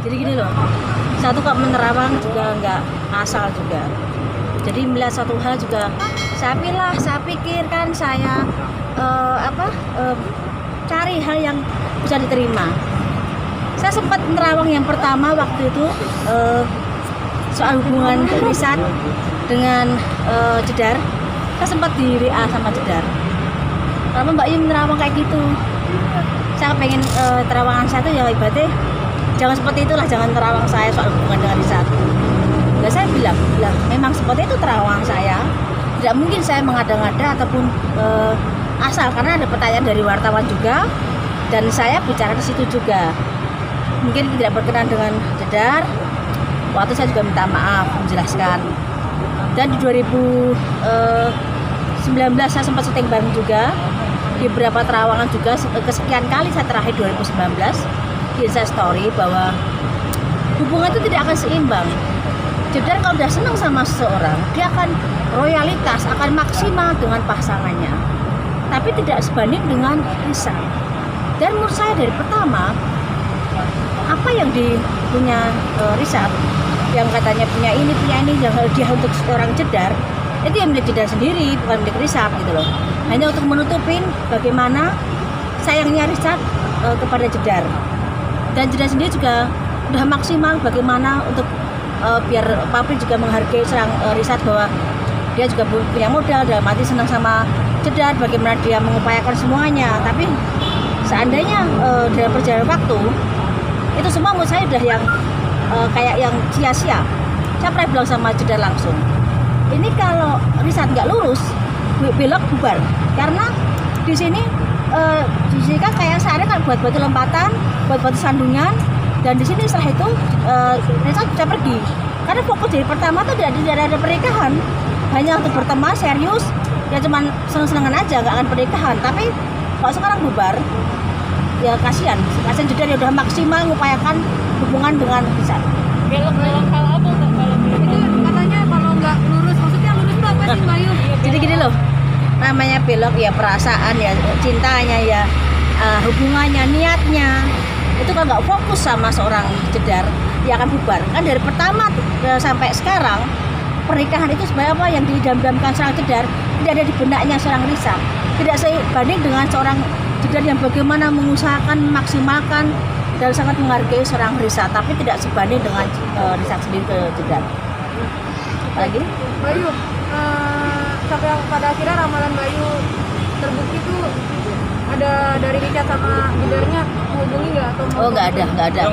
Jadi gini loh, satu kok menerawang juga nggak asal juga. Jadi melihat satu hal juga, saya pikirkan saya cari hal yang bisa diterima. Saya sempat menerawang yang pertama waktu itu soal hubungan Risat dengan Jedar. Saya sempat di WA sama Jedar. Kenapa Mbak Yu menerawang kayak gitu? Saya pengen terawangan saya itu ya ibaratnya jangan seperti itulah, jangan terawang saya soal hubungan dengan Risat. Ya saya bilang memang seperti itu terawangan saya. Tidak mungkin saya mengada-ngada ataupun asal, karena ada pertanyaan dari wartawan juga dan saya bicara di situ juga. Mungkin tidak berkenan dengan Jedar. Waktu saya juga minta maaf, menjelaskan. Dan di 2019 saya sempat syuting bareng juga. Di beberapa terawangan juga, kesekian kali saya terakhir 2019 di Insta Story bahwa hubungan itu tidak akan seimbang. Jedar kalau udah senang sama seseorang, dia akan royalitas, akan maksimal dengan pasangannya, tapi tidak sebanding dengan Risat. Dan menurut saya dari pertama, apa yang punya Risat, yang katanya punya ini yang dia untuk seorang Jedar, itu yang milik Jedar sendiri, bukan milik Risat gitu loh. Hanya untuk menutupin bagaimana sayangnya Risat kepada Jedar. Dan Jedar sendiri juga udah maksimal bagaimana untuk biar publik juga menghargai serang Risat bahwa dia juga punya modal, dalam arti senang sama Jedar, bagaimana dia mengupayakan semuanya. Tapi seandainya dalam perjalanan waktu itu semua menurut saya udah yang kayak yang sia-sia. Saya pernah bilang sama Jedar langsung, ini kalau Risat nggak lurus, belok bubar. Karena di sini kan kayak sehari kan buat batu lompatan, buat batu sandungan, dan di sini setelah itu Risat bisa pergi. Karena fokus dari pertama tuh tidak ada pernikahan, hanya untuk berteman serius, ya cuman seneng-senengan aja, nggak akan pernikahan. Tapi kalau sekarang bubar, ya kasihan Jedar ya udah maksimal mengupayakan hubungan dengan Risat. Belok hal apa tuh kalau itu katanya kalau nggak lurus, maksudnya lurus itu apa sih Mbak Yu? Jadi gini loh, namanya belok ya perasaan ya, cintanya ya, hubungannya, niatnya itu kan nggak fokus sama seorang Jedar, ya akan bubar. Kan dari pertama sampai sekarang pernikahan itu sebenarnya apa yang didam-damkan seorang Jedar tidak ada di benaknya seorang Risat. Tidak sebanding dengan seorang Jedar yang bagaimana mengusahakan memaksimalkan dan sangat menghargai seorang Risat, tapi tidak sebanding dengan Risat sendiri ke Jedar. Lagi Mbak Yu, sampai pada akhirnya ramalan Mbak Yu terbukti tuh ada dari Richard sama Jedarnya menghubungi nggak atau oh nggak ada.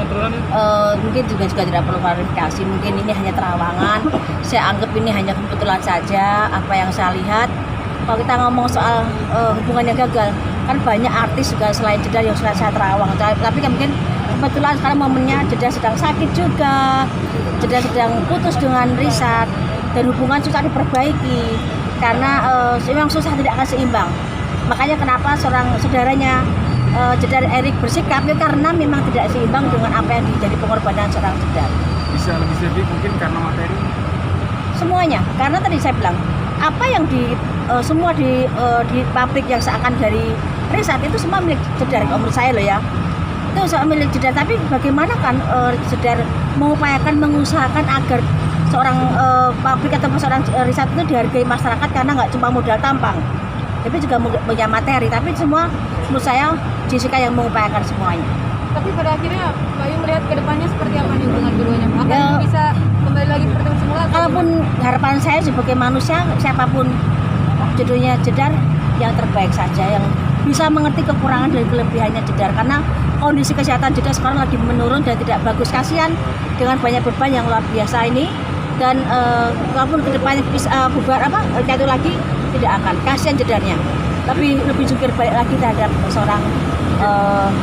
Mungkin juga tidak perlu klarifikasi, mungkin ini hanya terawangan. Saya anggap ini hanya kebetulan saja apa yang saya lihat. Kalau kita ngomong soal hubungan yang gagal, kan banyak artis juga selain Jedar yang sudah saya terawang, tapi kan mungkin kebetulan sekarang momennya Jedar sedang sakit juga, Jedar sedang putus dengan Risat, dan hubungan susah diperbaiki karena memang susah, tidak akan seimbang. Makanya kenapa seorang saudaranya Jedar Erik bersikap ya karena memang tidak seimbang dengan apa yang menjadi pengorbanan seorang Jedar. Bisa lebih sedikit mungkin karena materi? Semuanya, karena tadi saya bilang apa yang semua di pabrik yang seakan dari Risat itu semua milik Jedar, menurut saya loh ya. Itu soal milik Jedar, tapi bagaimana kan Jedar mengupayakan, mengusahakan agar seorang pabrik atau seorang Risat itu dihargai masyarakat karena nggak cuma modal tampang, tapi juga punya materi. Tapi semua menurut saya Jessica yang mengupayakan semuanya. Tapi pada akhirnya Mbak Yu melihat kedepannya seperti apa nih hubungan keduanya? Akan Ya, bisa kembali lagi seperti semula? Kalaupun harapan saya sebagai manusia, siapapun jodohnya Jedar yang terbaik saja, yang bisa mengerti kekurangan dan kelebihannya Jedar, karena kondisi kesehatan Jedar sekarang lagi menurun dan tidak bagus. Kasihan dengan banyak beban yang luar biasa ini, dan kalaupun kedepannya bisa bubar jatuh lagi, tidak akan. Kasihan Jedarnya, tapi lebih jungkir balik lagi terhadap seorang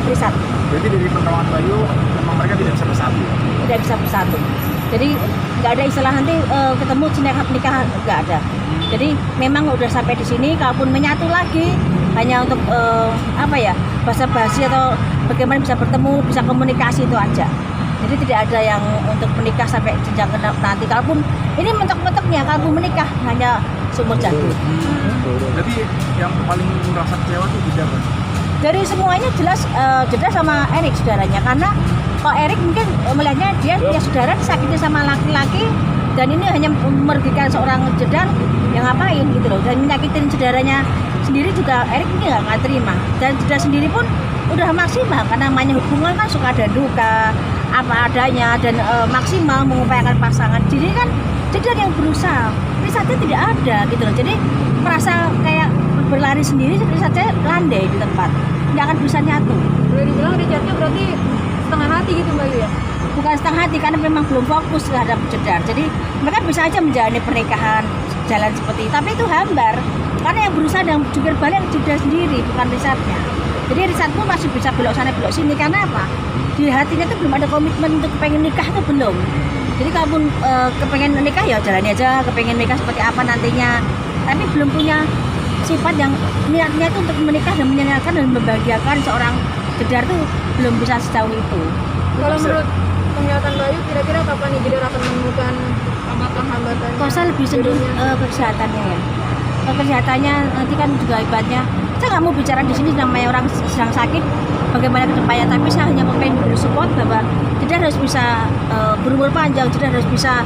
Risat. Jadi dari pertemuan Mbak Yu memang mereka tidak bisa bersatu? Tidak bisa bersatu. Jadi nggak ada istilah nanti ketemu nikah, nggak ada. Jadi memang udah sampai di sini, kalaupun menyatu lagi hanya untuk basa-basi atau bagaimana bisa bertemu, bisa komunikasi, itu aja. Jadi tidak ada yang untuk menikah sampai jenjang nanti. Kalaupun ini mentok-mentoknya, kalaupun menikah hanya seumur jagung. Jadi yang paling merasa kecewa itu Jedar? Dari semuanya jelas Jedar sama Erik saudaranya, karena Kalau Erik mungkin melihatnya dia punya saudara sakitnya sama laki-laki dan ini hanya merugikan seorang Jedar, yang ngapain gitu loh, dan menyakitin saudaranya sendiri juga Erik ini nggak terima. Dan Jedar sendiri pun udah maksimal karena namanya hubungan kan suka ada duka apa adanya dan maksimal mengupayakan pasangan. Jadi kan Jedar yang berusaha, Richardnya tidak ada gitu loh. Jadi merasa kayak berlari sendiri, Richardnya landai di tempat, tidak akan bisa nyatu. Boleh dibilang Richardnya berarti setengah hati gitu Mbak Ayu ya? Bukan setengah hati karena memang belum fokus terhadap Jedar. Jadi mereka bisa aja menjalani pernikahan jalan seperti itu, tapi itu hambar karena yang berusaha dan jungkir balik Jedar sendiri, bukan Richardnya. Jadi Richard pun masih bisa belok sana belok sini karena apa? Di hatinya tuh belum ada komitmen untuk pengen nikah tuh belum. Jadi kalaupun kepengen nikah ya jalani aja, kepengen nikah seperti apa nantinya, tapi belum punya sifat yang niatnya itu untuk menikah dan menyenangkan dan membahagiakan seorang Jedar tuh belum bisa sejauh itu. Kalau menurut penglihatan Mbak Ayu, kira-kira kapan nih Jedar akan menemukan hambatan-hambatan? Kalau saya lebih cenderung kesehatannya ya. Kalau kesehatannya nanti kan juga ibaratnya, saya nggak mau bicara di sini namanya orang sedang sakit bagaimana kedepannya, tapi saya hanya pengen memberi support bahwa Jedar harus bisa berumur panjang, Jedar harus bisa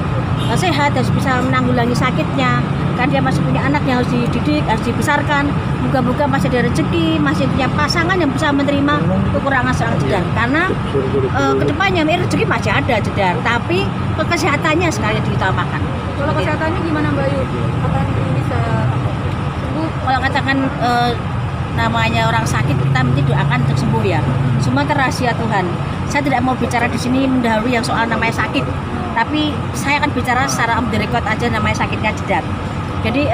sehat, harus bisa menanggulangi sakitnya. Kan dia masih punya anak yang harus dididik, harus dibesarkan. Moga-moga masih ada rezeki, masih punya pasangan yang bisa menerima kekurangan seorang Jedar. Karena kedepannya rezeki masih ada Jedar, tapi kesehatannya sekali diutamakan. Kalau kesehatannya gimana Mbak Ayu? Akan bisa sembuh? Kalau katakan namanya orang sakit, kita mesti doakan untuk sembuh ya. Semua rahasia Tuhan. Saya tidak mau bicara di sini mendahului yang soal namanya sakit, tapi saya akan bicara secara on the record aja namanya sakitnya Jedar. Jadi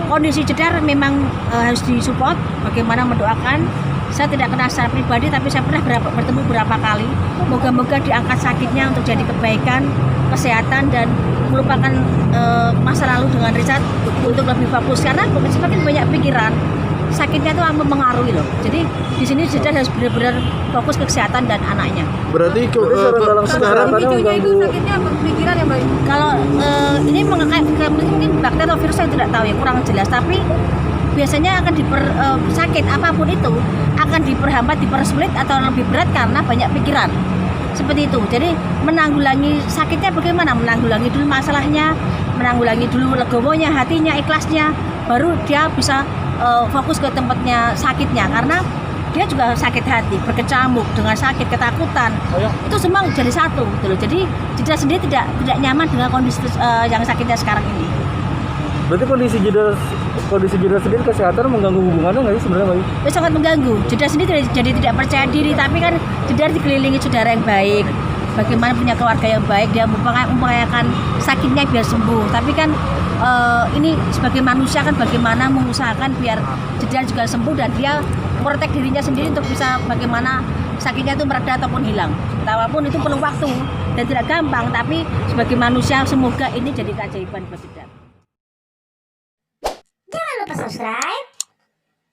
kondisi Jedar memang harus disupport, bagaimana mendoakan. Saya tidak kenal secara pribadi, tapi saya pernah bertemu berapa kali. Moga-moga diangkat sakitnya untuk jadi kebaikan, kesehatan, dan melupakan masa lalu dengan Richard untuk lebih fokus. Karena semakin banyak pikiran, sakitnya itu mempengaruhi loh. Jadi di sini Jedar harus benar-benar fokus ke kesehatan dan anaknya. Berarti sekarang Picunya itu sakitnya apa? Pikiran ya Mbak Ayu? Kalau ini mungkin bakteri atau virus saya tidak tahu ya, kurang jelas. Tapi biasanya akan sakit apapun itu akan diperhambat, dipersulit atau lebih berat karena banyak pikiran. Seperti itu. Jadi menanggulangi sakitnya bagaimana? Menanggulangi dulu masalahnya, menanggulangi dulu legowonya, hatinya, ikhlasnya, baru dia bisa fokus ke tempatnya sakitnya. Karena dia juga sakit hati, berkecamuk dengan sakit, ketakutan, itu semua jadi satu gitu loh. Jadi Jedar sendiri tidak nyaman dengan kondisi yang sakitnya sekarang ini. berarti kondisi Jedar sendiri kesehatan mengganggu hubungannya nggak sih sebenarnya Mbak Ayu? Itu sangat mengganggu. Jedar sendiri jadi tidak percaya diri, tapi kan Jedar dikelilingi saudara yang baik, bagaimana punya keluarga yang baik, dia mengupayakan sakitnya biar sembuh. Tapi kan ini sebagai manusia kan bagaimana mengusahakan biar Jedar juga sembuh dan dia protek dirinya sendiri untuk bisa bagaimana sakitnya itu mereda ataupun hilang. Walaupun itu perlu waktu dan tidak gampang, tapi sebagai manusia semoga ini jadi keajaiban buat Jedar. Jangan lupa subscribe,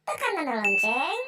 tekan tanda lonceng,